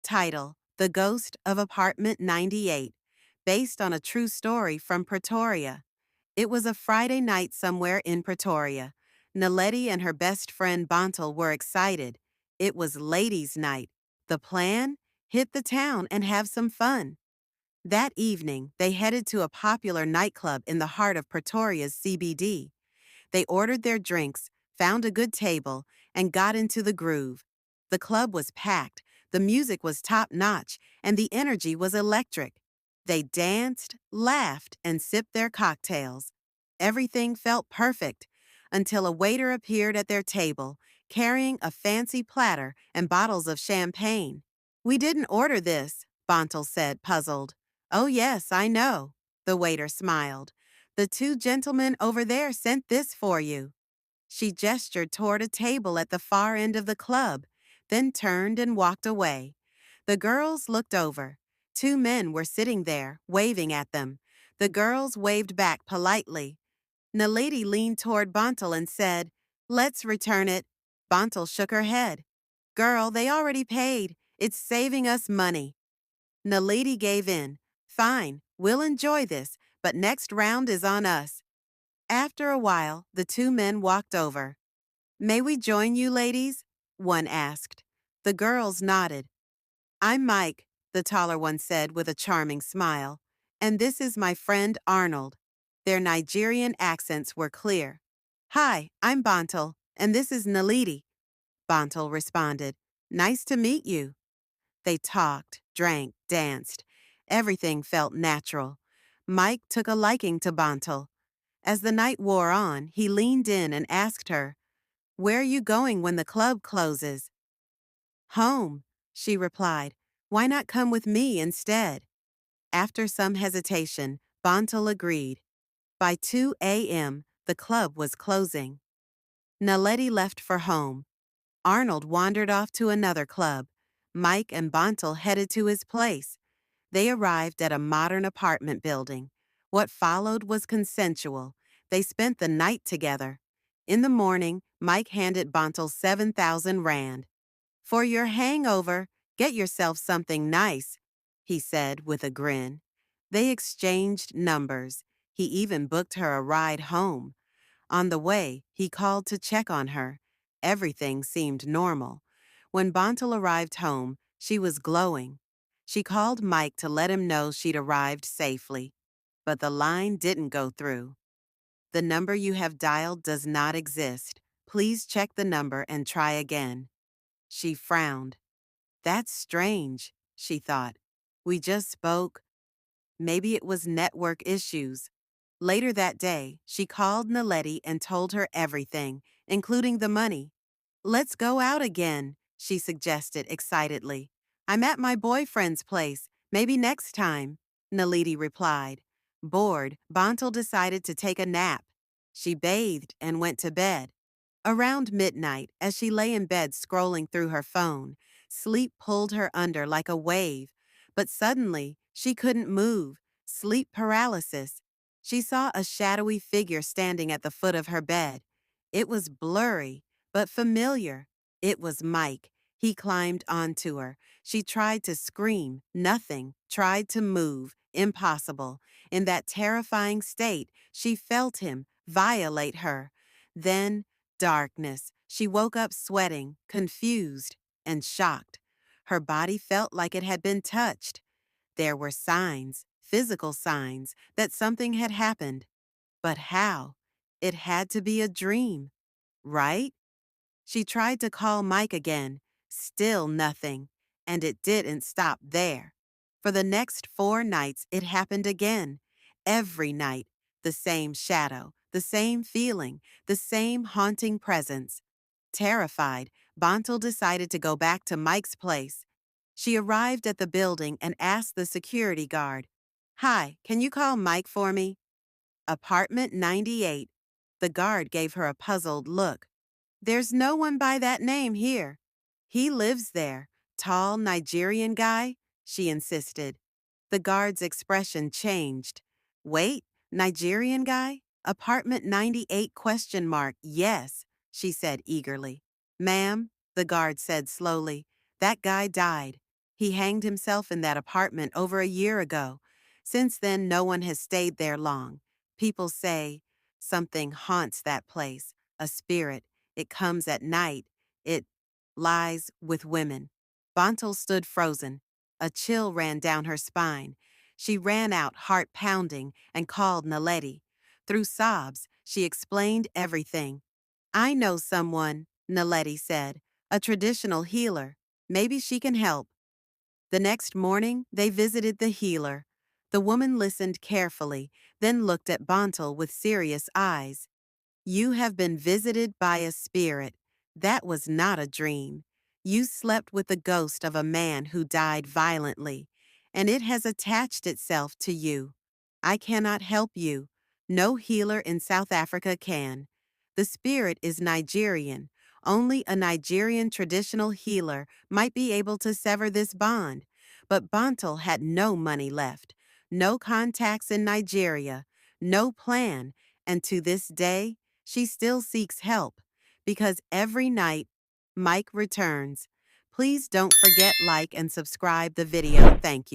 Title: The Ghost of Apartment 98, based on a true story from Pretoria. It was a Friday night somewhere in Pretoria. Naledi and her best friend Bontel were excited. It was ladies' night. The plan? Hit the town and have some fun. That evening, they headed to a popular nightclub in the heart of Pretoria's CBD. They ordered their drinks, found a good table, and got into the groove. The club was packed, the music was top-notch, and the energy was electric. They danced, laughed, and sipped their cocktails. Everything felt perfect until a waiter appeared at their table, carrying a fancy platter and bottles of champagne. "We didn't order this," Bontel said, puzzled. "Oh yes, I know," the waiter smiled. "The two gentlemen over there sent this for you." She gestured toward a table at the far end of the club, then turned and walked away. The girls looked over. Two men were sitting there, waving at them. The girls waved back politely. Naledi leaned toward Bontel and said, "Let's return it." Bontel shook her head. "Girl, they already paid. It's saving us money." Naledi gave in. "Fine, we'll enjoy this, but next round is on us." After a while, the two men walked over. "May we join you, ladies?" one asked. The girls nodded. "I'm Mike," the taller one said with a charming smile. "And this is my friend Arnold." Their Nigerian accents were clear. "Hi, I'm Bontel, and this is Naledi." Bontel responded. "Nice to meet you." They talked, drank, danced. Everything felt natural. Mike took a liking to Bontel. As the night wore on, he leaned in and asked her, "Where are you going when the club closes?" "Home," she replied. "Why not come with me instead?" After some hesitation, Bontel agreed. By 2 a.m., the club was closing. Naledi left for home. Arnold wandered off to another club. Mike and Bontel headed to his place. They arrived at a modern apartment building. What followed was consensual. They spent the night together. In the morning, Mike handed Bontel 7,000 rand. "For your hangover, get yourself something nice," he said with a grin. They exchanged numbers. He even booked her a ride home. On the way, he called to check on her. Everything seemed normal. When Bontel arrived home, she was glowing. She called Mike to let him know she'd arrived safely. But the line didn't go through. "The number you have dialed does not exist. Please check the number and try again." She frowned. "That's strange," she thought. "We just spoke. Maybe it was network issues." Later that day, she called Naledi and told her everything, including the money. "Let's go out again," she suggested excitedly. "I'm at my boyfriend's place. Maybe next time," Naledi replied. Bored, Bontel decided to take a nap. She bathed and went to bed. Around midnight, as she lay in bed scrolling through her phone, sleep pulled her under like a wave. But suddenly, she couldn't move. Sleep paralysis. She saw a shadowy figure standing at the foot of her bed. It was blurry, but familiar. It was Mike. He climbed onto her. She tried to scream. Nothing. Tried to move. Impossible. In that terrifying state, she felt him violate her. Then, darkness. She woke up sweating, confused, and shocked. Her body felt like it had been touched. There were signs, physical signs, that something had happened. But how? It had to be a dream, right? She tried to call Mike again. Still nothing. And it didn't stop there. For the next 4 nights, it happened again. Every night, the same shadow, the same feeling, the same haunting presence. Terrified, Bontel decided to go back to Mike's place. She arrived at the building and asked the security guard, "Hi, can you call Mike for me?" "Apartment 98. The guard gave her a puzzled look. "There's no one by that name here." "He lives there. Tall Nigerian guy," she insisted. The guard's expression changed. "Wait, Nigerian guy? Apartment 98 question mark, yes," she said eagerly. "Ma'am," the guard said slowly, "that guy died." He hanged himself in that apartment over a year ago. Since then, no one has stayed there long. People say something haunts that place, a spirit. It comes at night. It lies with women. Bantal stood frozen. A chill ran down her spine. She ran out, heart pounding, and called Naledi. Through sobs, she explained everything. I know someone, Naledi said, a traditional healer. Maybe she can help. The next morning, they visited the healer. The woman listened carefully, then looked at Bantal with serious eyes. You have been visited by a spirit. That was not a dream. You slept with the ghost of a man who died violently, and it has attached itself to you. I cannot help you. No healer in South Africa can. The spirit is Nigerian. Only a Nigerian traditional healer might be able to sever this bond. But Bantal had no money left, no contacts in Nigeria, no plan, and to this day, she still seeks help because every night, Mike returns. Please don't forget like and subscribe the video. Thank you.